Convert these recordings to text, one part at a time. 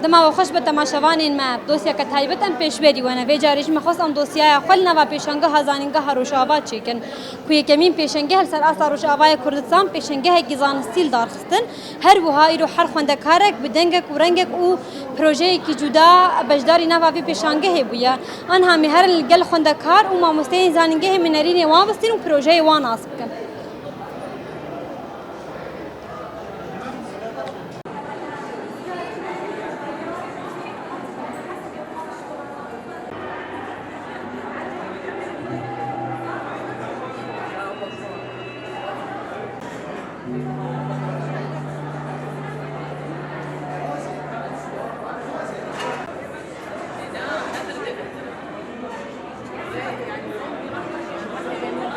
دما و خوش به تماشاوانین ما دوسیا که تایبت ام پیشبری ونه وی جاریش مخص ام دوسیا خل نوا پیشنگه هزانینگه هروشاوا چیکن کوی کمین پیشنگه هل سر اثر روشاوای کردستان پیشنگه گیزان استیل دارختن هر وها ایرو هر خونده کارک بدنگک و رنگک او پروژه کی جدا بجداری نوا وی پیشنگه بویا آن همی هر الگل خونده کار و ما مستین زانینگه منرین وابستین و پروژه وان اسبکن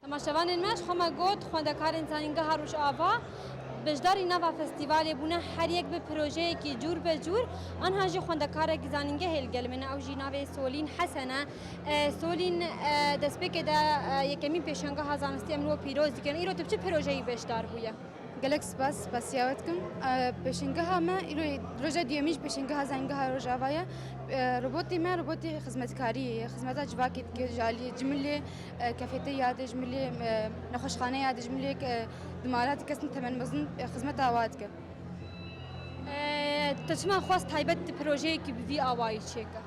تماشاوان الماش خما گوت خواندکار انسانینگه هروش آوا بجداری نوا فستیوالی بونه هر یک به پروژه کی جور به جور آنها جی خواندکار گزانینگه هلگل من او جی ناوی سولین حسنه سولین دست بک دا یکمی پیشنگه هزانستی امرو پیروز دیگن ایرو تبچه پروژه‌ای بجدار بوده گلک سپاس یاوتکم پیشنگه ها ما ایرو روزا دیمیش پیشنگه ها زنگه ها روزاوایه روبوتی ما روبوتی خدمتکاری خدمت جواکت که جالی جمله کافته یاد جمله نخوشخانه یاد جمله دمارات کسن تمن مزن خدمت آواد که تشما خواست تایبت پروژه کی بی آوایی چیکه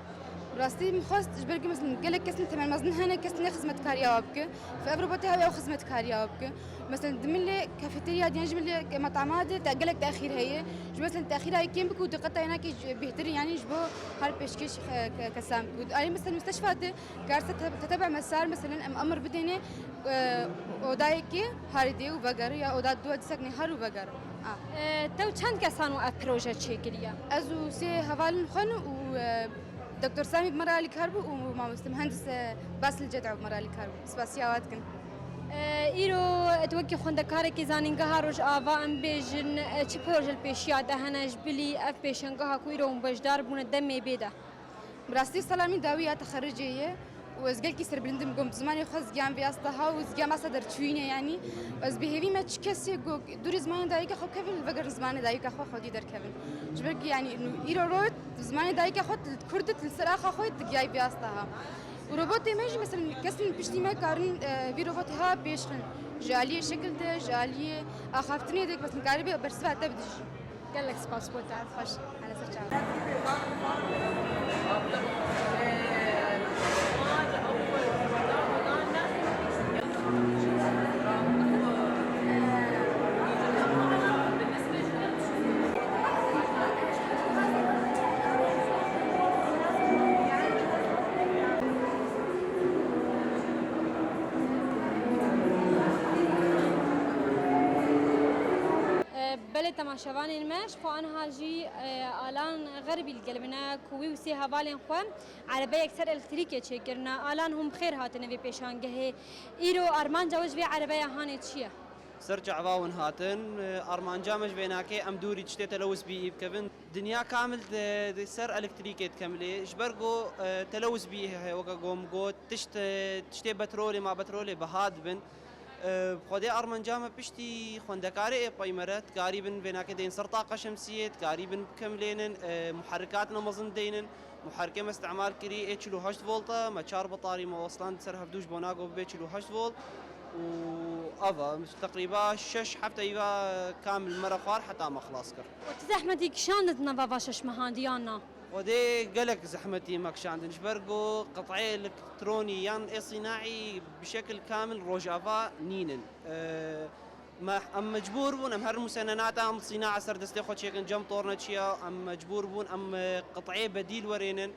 راستی میخواست جبرگی مثلا گله کسی تمام مزن هنه کسی خدمت کاری آبکه فأفربوتي هاي أو خدمت كاري آبكه مثلا دملي كافيتيريا ديان جملي مطعمات تقلك تأخير هي جو مثلا تأخير هاي كم بكو دقتها هناك بيهتر يعني جبو هال بيشكش كسام كود أي مثلا مستشفيات كارثة تتبع مسار مثلا أمر بدينه أودايكي هاردي وبقر يا أوداد دو تسكني هارو بقر تو چند کسانو اف پروژه چیکلیه أزو سي هوالن خن و دكتور سامي بمرالي كاربو وما مهندس باسل الجدع بمرالي كاربو سباسياواتكن ایرو توکی خواندکار کی زانینگه ها روش آوا ام بیجن چه پروژه پیشیا دهنش بلی اف پیشنگه ها کوی رو بجدار بونه دم بیده براستي سلامي داوية تخرجية وزقل كيسر بلندم قوم زماني خز جام بياستها وزجام أصدر تشوينه يعني بس بهذي ما تشكسي جو دور زمان دايك خو كفل بقر زمان دايك خو خدي در كفل جبرك يعني إنه إيرو زمان دايك خو كردة السراخ خو تجاي بياستها وروبوتي ماشي مثلا كسن بشتي ما كارن في روبوت ها بيشخن جالية شكل ده جالية أخافتني ديك بس مقاربة برسبة تبدج قال لك سباس بوتا خوش على سرعة بله تماشاوان الماش خو آنها جی آلان غربی القلبنا کوی وسی هوالین خو عربی اکثر الکتریکی چه کرنا آلان هم خیر هاتن وی پیشانگه ایرو آرمان جوج وی عربی هانی چیه سرجع واون هاتن أرمان جامج بيناكي أم دوري تشتي تلوث بي كفن دنيا كامل سر إلكتريكيت كاملة جبرجو تلوث بيه وقا قوم قو تشتي بترولي ما بترولي بهاد بن خدي أرمان جامع بشتي خندكاري بايمرات قريبا بيناكي دين سر طاقة شمسية قريبا كاملين محركاتنا مظن دينن محركة ما استعمال كري اتشلو 8 فولتا ما شار بطاري ما وصلان تسر هفدوش بوناقو بيتشلو 8 فولت وأفا تقريبا 6 حتى يبقى كامل مرة خوار حتى ما خلاص كر. وتزحمتي كشاندت نبا شش مهانديانا. ودي قلق زحمتي ما كشاندنش برقو قطعي إلكتروني يان صناعي بشكل كامل روجافا نينن. ما أم مجبور بون أم هالمسننات أم صناعة سردستي خو شيكن جم طورنا شيا أم مجبور بون أم قطعي بديل ورينن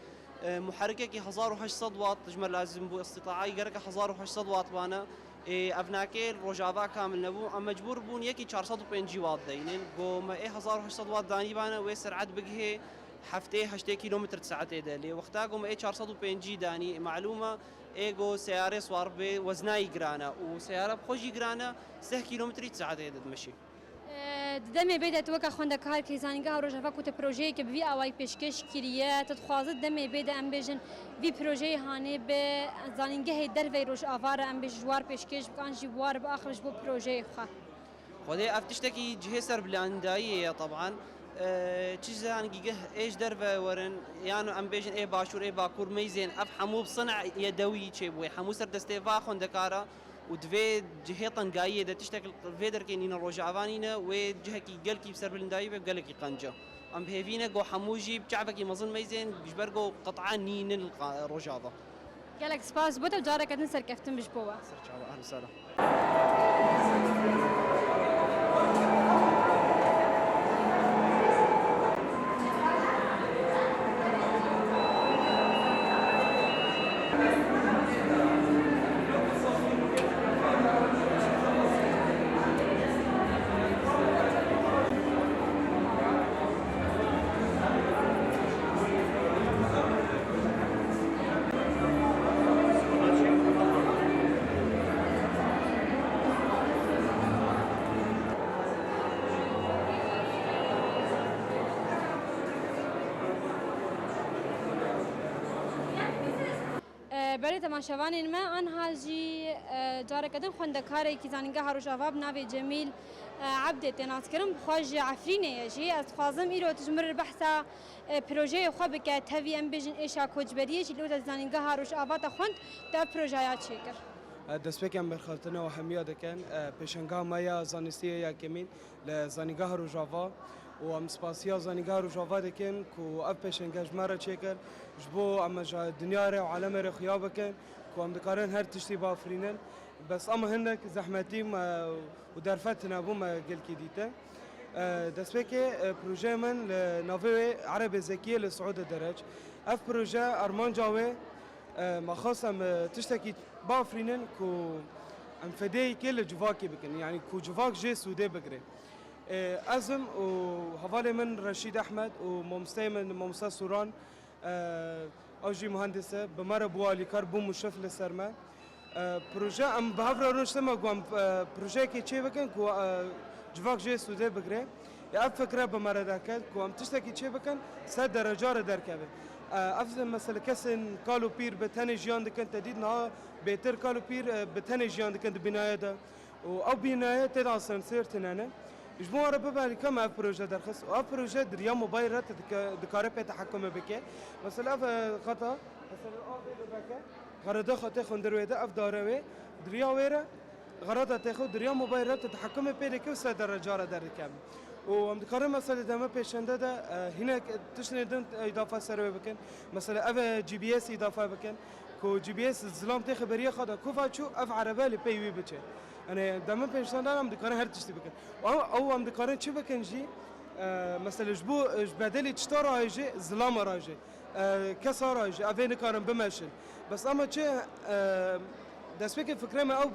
محركة كي 1800 واط تجمل لازم بو استطاعي قرق 1800 واط بانا افناكي روجافا كامل نبو ام مجبور بون يكي 450 واط دينين قوم 1800 واط داني بانا وسرعه بقهي حفتي 8 كيلومتر ساعتين دالي وقتها قوم 450 داني معلومه ايجو سياره سوار بوزناي جرانا وسياره بخوجي جرانا 6 كيلومتر ساعتين تمشي دمي بيدا توقع خندك هار كيزانيغا روجافا كوت بروجي كي بي اواي بيشكش كريا تتخواز دمي بيدا ام بيجن في بروجي هاني ب زانيغا در في روج افار ام بجوار بيشكش كان جوار باخرج بو بروجي خا خدي افتشتكي جهسر بلانداي طبعا تجزان جيه إيش درفة ورن يعني أم بيجن إيه باشور إيه باكور ميزين أف حمو بصنع يدوي شيء بوي حمو سر دستيفا خون دكارا ودفيد جهيطن جاية ده تشتكل فيدر كينينا روجعوانينا وجهكي جلكي بسر بلندايبة بجلكي قنجة أم بهفينا جو حموجي بشعبكي مظن ميزين بيجبرجو قطعان نين الروجعة قالك سباس بوتا وجارك نسر كفتن بجبوة سرچاو أهلا وسهلا برای تماشاوان ما آنها جی جارك دن خندکاری کی زنگه هر جواب ناوی جمیل عبد تناس کرم خواج عفرینه جی از خوازم ایرو تجمر بحثا پروژه خواب که تهوی ام بیجن ایشا کوچبریه جی لوت زنگه هر جواب خند تا پروژهات شکر دەستپێکیان بەرخەوتنەوە هەمیە دەکەن پێشەنگا مایە زانستیە یاکەمین لە زانیگا هەروژاوا و ئەم سپاسیا زانیگا هەروژاوا دەکەن و ئەف پێشەنگە ژمارە چێکرد ji بۆ ئەمەژە دنیارە و عالەمێرە خیا بکەن و ئەم دەکارن هەر تشتی بافرینن بەس ئەمە هەندێک زەحمەتیم و دەرفەت نەبوومە گەلکی دیتە دەستپێکێ پروژە من لە ناوێ عەرەبێ زەکیە لە سعودە دەرەج ئەف پروژە ئەرمانجاوێ ما خاص ام تشتكي بافرينن كو ام فدي كل جواكي بكن يعني كو جواك جي سودي بقري ازم وحوالي من رشيد احمد وممستي من ممسا سوران اوجي مهندسه بمره بوالي كربو مشرف للسرما بروجا ام بهافرا رونشتما قوم بروجا كي تشي بكن كو جواك جي سودي بقري يا فكره بمره داكل كو ام تشتكي تشي بكن 3 درجات دركبه افضل مثلا كسن قالوا بير بتهني جيان دكن تديد نها بيتر قالوا بير بتهني جيان دكن بنايه ده او بنايه تدع سنسير تنانا جمهور عرب بالي كما بروجه درخص او بروجه دريا موبايل رات دكاره تحكم بك مثلا خطا مثلا او بك غرض خطا خندرويده اف داروي دريا ويره غرض تاخذ دريا موبايل رات تحكم بك وسا درجه دركم و مدكار مثلا دم پیشنده ده هنا تشندن اضافه سر بکن مثلا اف جي بي اس اضافه بکن كو جي بي اس ظلام تي خبريه خدا كوفا شو اف عربه لبي وي بچه انا دم پیشنده مدكار هر تشتي بکن او مدكار چي بکن جي مثلا جبو بدل تشترى هيجي ظلام راجي كسر راجي افين كارم بمشن بس اما چه دست فکر فکر ما او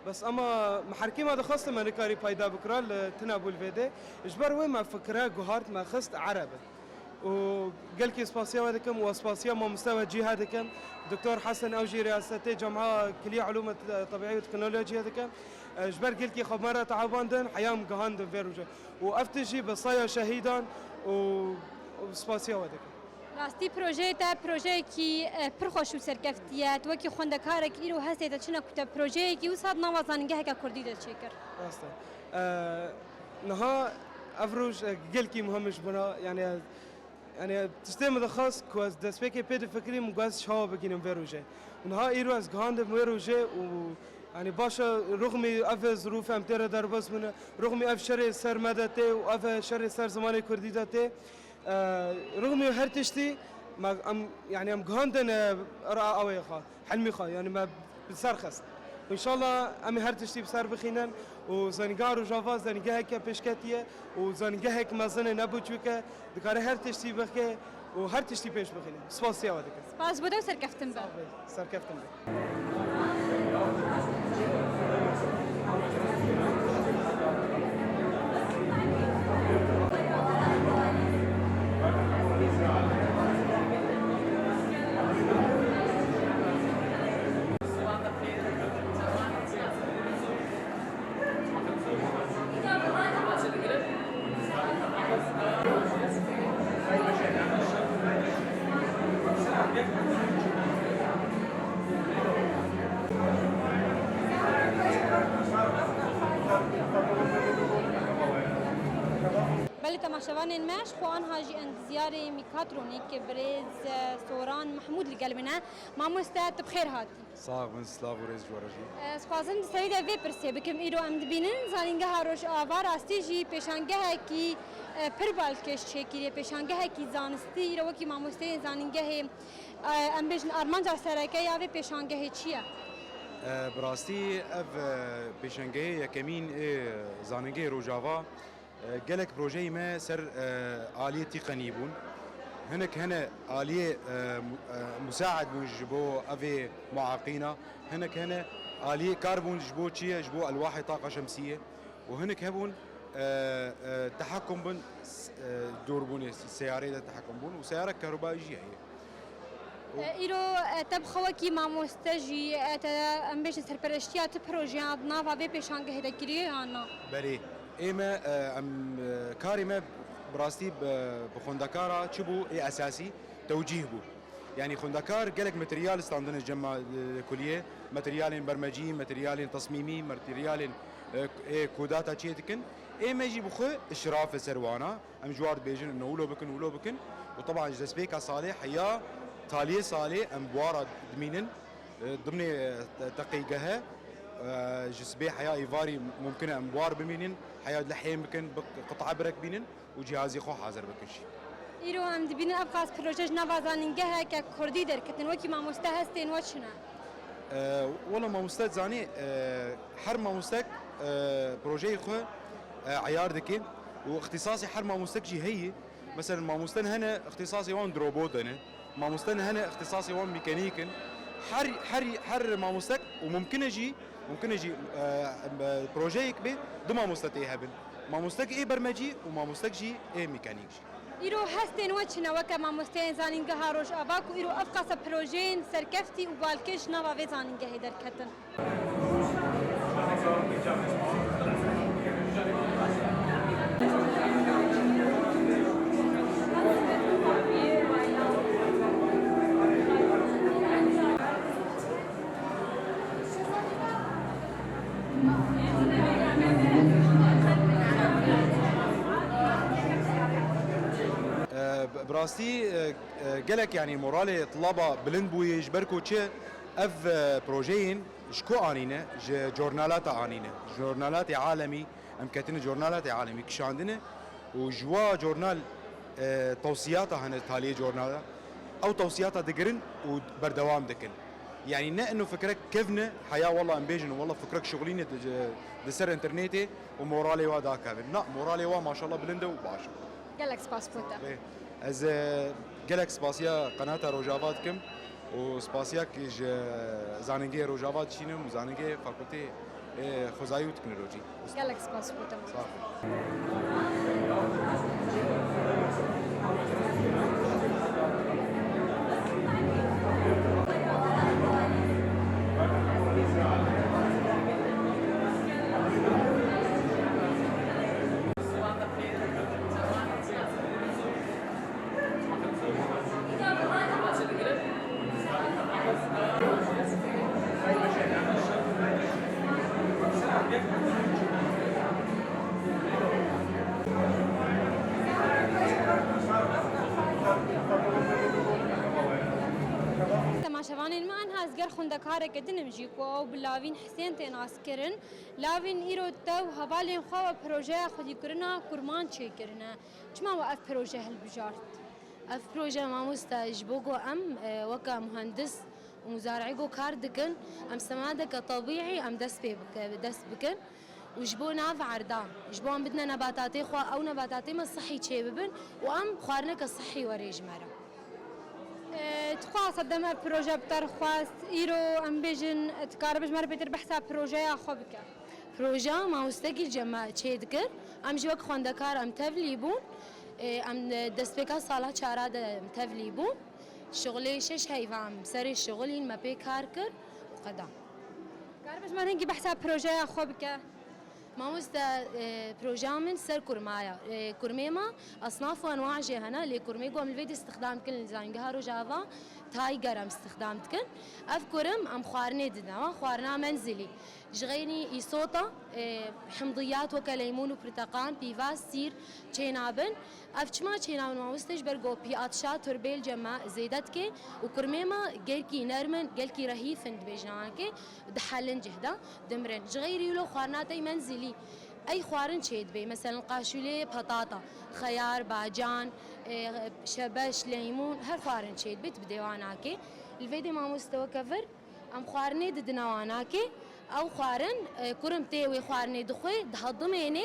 بس اما محركي ما دخلت من كاري بايدا بكرا تنابول فيدي اجبر وين ما فكره جوهارت ما خست عربه وقال كي سباسيا هذاكم وسباسيا ما مستوى جهه هذاكم دكتور حسن اوجي رئاسته جامعه كليه علوم طبيعيه وتكنولوجيا هذاكم اجبر قال كي خمره تعباندن حيام جهاندن فيروجا وافتجي بصايا شهيدا وسباسيا هذاكم راستی پروژه تا پروژه کی پرخوش و سرکفتیت و کی خوندکارک ایرو هستی تا چنه کتا پروژه کی وسط نوازنگه که کردی ده چیکر راسته نها افروج قلكي مهمش بنا يعني تستمع دخاص كواز دسبيكي بيد فكري مقاس شهوا بكين فيروجي ونها ايرو از غاند فيروجي و يعني باشا رغم اف ظروف امتر دربس من رغم اف شر سر مدته و اف شر سر زمان كردي دته رغم هر تشتي ما يعني ام غاندن را اوي خا حلمي خا يعني ما بسرخص وان شاء الله ام هر تشتي بسر بخينن وزنگار و جافا زنگه هک پیشکتیه و زنگه هک مزن نبوچوکه دکاره هر تشتی بخه و هر تشتی پیش بخینه سپاسیا و دکه سپاس بوده و سرکفتن با سرکفتن با گلی تماشاوان ماش خو آنها جی اند زیاره میکاترونی که برز سوران محمود لگل بنا ماموستا بخیر هاتی صاغ من سلاف ورز جوارجی سپاسم سوید وی پرسی بکم ایرو ام دبینن زانینگه هاروش آوار استی جی پیشانگه کی پر بالکش چکیری پیشانگه کی زانستی ایرو کی ماموسته زانینگه ام بجن ارمان جا سرکه یا وی پیشانگه چیه براستی اف پیشنگه یکمین زانگه روجاوا گلک پروژه ما سر آلیه تقنی بون هناك آلیه مساعد بون جبو أفي معاقينا هنا آلیه كاربون جبو تشيه جبو ألواح طاقة شمسية وهناك هبون تحكم بون دور بون السيارة تحكم بون وسيارة كهربائية هي ایرو تبخوا کی ماموستجی ام بجن سرپرشتیات پروژیات ناوا وی پیشانگه هدکری آنا بله اما ام كاري ما براستي بخندكارا تشبو اي اساسي توجيه بو يعني خندكار قالك ماتريال استاندن الجامعه الكليه ماتريال برمجي ماتريال تصميمي ماتريال كوداتا تشيتكن اي ما يجي بخو اشراف سروانا ام جوار بيجن انه ولو بكن وطبعا جسبيكا صالح يا تاليه صالح ام بوارا دمينن ضمن تقيقها جسبي حياه ايفاري ممكن امبوار بمينن حياه لحيم يمكن قطعه برك بينن وجهازي خو حاضر بكل شيء ایرو ام دبین ابخاص پروژه نوازانینگه که کردی در کتن وکی ماموسته هستین وچنا والله ما مستد زاني حر ما مستك بروجي خو عيار دكي واختصاصي حر ما مستك جي هي مثلا ما مستن هنا اختصاصي وان دروبوت انا ما مستن هنا اختصاصي وان ميكانيكن حر ما مستك وممكن اجي بروجي كبير دما مستتي هبن ما مستك اي برمجي وما مستك جي اي ميكانيك ایرو هستین وچنا وک ماموسته زانینگه هاروش آباک و ایرو ابخاص پروژه سرکفتی و بالکش نوا وی زانینگه در کتن براستي قالك يعني مورالي طلبة بلند بوي يجبركو تشي اف بروجين شكو انينا جورنالات انينا جورنالات عالمي امكاتنا جورنالات عالمي كش عندنا وجوا جورنال توصياتها هنا تالي جورنال او توصياتها دقرن وبردوام دكن يعني نا انه فكرك كيفنا حياه والله امبيجن والله فكرك شغلين دسر انترنتي ومورالي وا داك لا مورالي وا ما شاء الله بلنده وباش گلکس پاسپورتا از گلک سپاسیا قناه روجاوات کم و سپاسیا کیج زانینگی روجاوات شینم و زانینگی فاکولته خزایی و تکنولوژی گلکس پاسپورتا تماشاوان المان هازگر خندکار کدنم جیکو و بلاوین حسین تناس کرن لاوین ایرو تو حوالین خو پروژه خودی کرنا کرمان چه کرنا چما و اف پروژه هل بجارت اف پروژه ماموستا جبوگو ام وكا مهندس ومزارعيكو كار دكن ام سمادك طبيعي ام دس بكن وجبو ناف عرضان جبو ام بدنا نباتاتي خوا او نباتاتي ما صحي تشي ببن وام خوارنك الصحي وريج مرة تخواست دم پروژه بتر خواست ایرو ام بیجن تکاربش مر بیتر بحثا پروژه خو بک پروژه ماموستگی جمع چه دکر ام جوک خوندکار ام تفلی بون ام دستپیکا سالا چارا ام تفلی بون شغلی شش هیوام سری شغلی ما پی کار کر قدام کاربش مر هنگی بحثا پروژه خو بک ماموستا بروجا من سر كرمايا كرميما اصناف وانواع جهنا اللي كرميكو من الفيديو استخدام كل زانجهار وجافا تايجر ام استخدام كن اف كرم ام خوارني دنا خوارنا منزلي جغيني إيصوتا حمضيات وكليمون وبرتقان بيفاس سير تشينابن أفشما تشينابن ما وستش برجو بياتشا تربيل جماع زيدتك وكرميما جلكي نرمن جلكي رهيفن بيجنانك دحلن جهدا دمرن جغيري لو خوارناتي منزلي أي خوارن شيد بي مثلا قاشولي بطاطا خيار باجان شبش ليمون هر خوارن شيد بيت بديواناكي الفيديو ما مستوى كفر أم خوارني ددنواناكي أو خوارن كرم تيوي خوارني دخوي دهضميني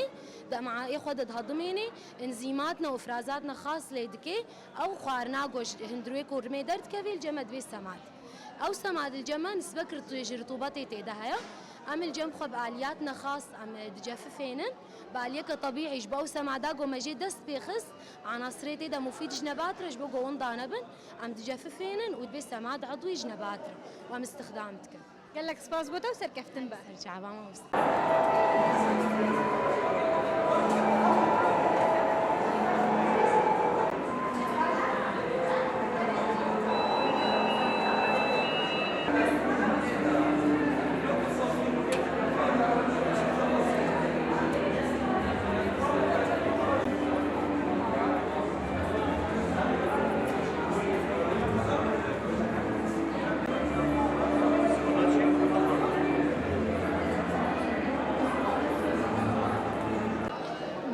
مع ياخد دهضميني انزيماتنا وافرازاتنا خاص ليدكي أو خوارنا جوش هندروي كورمي درد كفيل جمد بي سماد أو سماد الجمع نسبة رطوبتي تيدهايا أم الجم خب آلياتنا خاص أم دجففينن باليك طبيعي جباو سمادا جو مجد دست بيخس عناصريتي دا مفيد جنبات رجبو جوون دانبن أم دجففينن ودبي سماد عضوي جنبات وأم استخدامتك قال لك سباس بوتا وسركفتن بقى رجع ما وست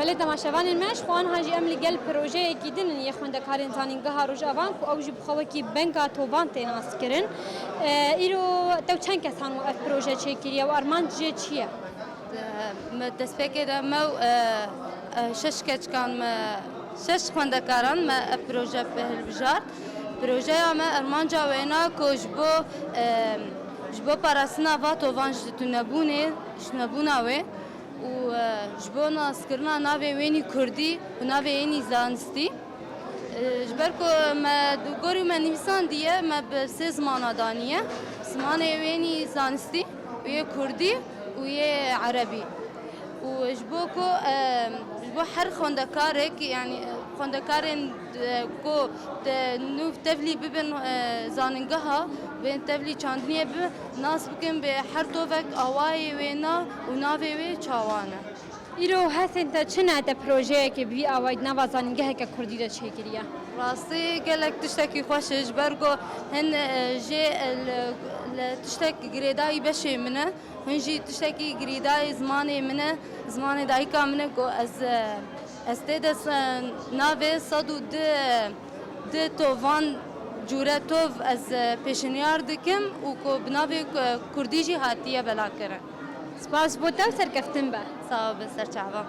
بله تماشاوان الماش خوان هاجی املی گل پروژه کی دن یه خوندکارین زانینگاه روجاوان کو اوج بخوا کی بنکا توبان تناس کرن ایرو تو چند کس هانو اف پروژه چکیری و ارمان چه چیه دەستپێکێ دەمە و شش کەچکان شش خوێندەکاران مە پرۆژە هەلبژار پرۆژەیە ئەمە ئەرمانجا وێنا کۆ ji bo parastina va tovan ji tunebûna wê û ji bo naskirina navê wênî Kurdî û navê wênî zanistî ji ber ku me gorî me nivîsandiye me bi sê zimana daniye zimanê wênî zanistî û yê Kurdî û yê Erebî û ji bo ku ji bo her xwendekarek yanî xwendekarên ku nû tevlî bibin zanîngeha bên tevlî çandiniyê bi nas bikin bê her tovek awayê wê na û navê wê çawan e. ایرو هستن تا چنه تا پروژه کی بی آواید نوا زانینگاه که کردی دا چکیریه Rastî gelek tiştekî xweş e ji ber ku hin jê tiştek girêdayî beşê min e hin jî tiştekî girêdayî zimanê min e zimanê dayîka min e ku ez tê de navê sed û di tovan cûre tov ez pêşniyar dikim û ku bi navê Kurdî jî hatiye belakirin. سپاس بوتا و سرکفتن با Sağ ol bi serçava.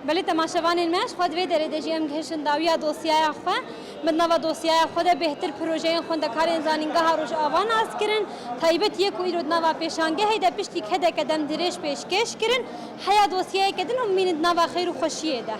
بله تماشاوان الماش خود وی داره دجی ام گهشن داویا دوسیای خو من نوا دوسیای خود بهتر پروژه خوندکارین زانینگاه روش آوان از کرن تایبت یک ویرو نوا پیشانگه هیدا پشتی کده قدم درش پیشکش کرن حیا دوسیای کدن امید نوا خیر و خوشیه ده